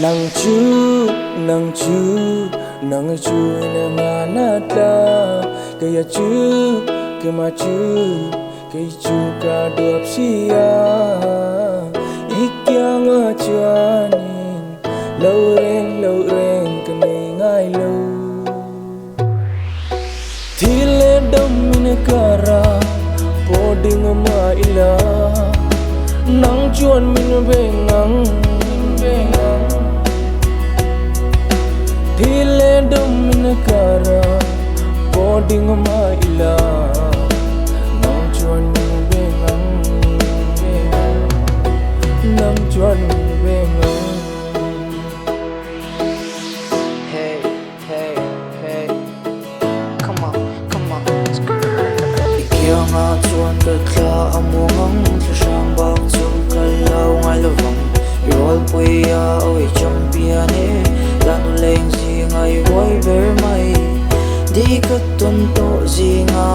nang chu nang chu na ngana ta kaya chu kema chu kay chu ka duap siya ikyang a chuanin lâu reng kani ngai lâu thile dam min kara poding ma ila nang chuan min bengang thile dam min kara poding ma ila nang chuan min bengang nang chuan min bengang nga chuan ka thla amuang thla sang bang chung ka lau ngai lovang rol puya oi champion e lanu leng zi ngai wai ver mai di ka ton to zi nga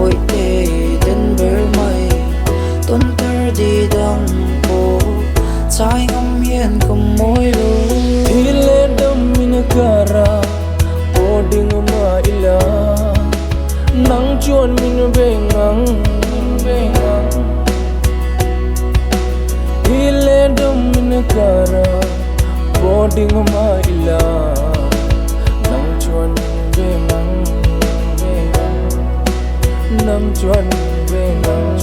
oi te den ver mai ton ter di dang po chai ngam yen kam moi lo thile dam min kara poding ma ila nang chuan min bengang hile dum min kara poding ma ila nang chuan min bengang nang chuan min bengang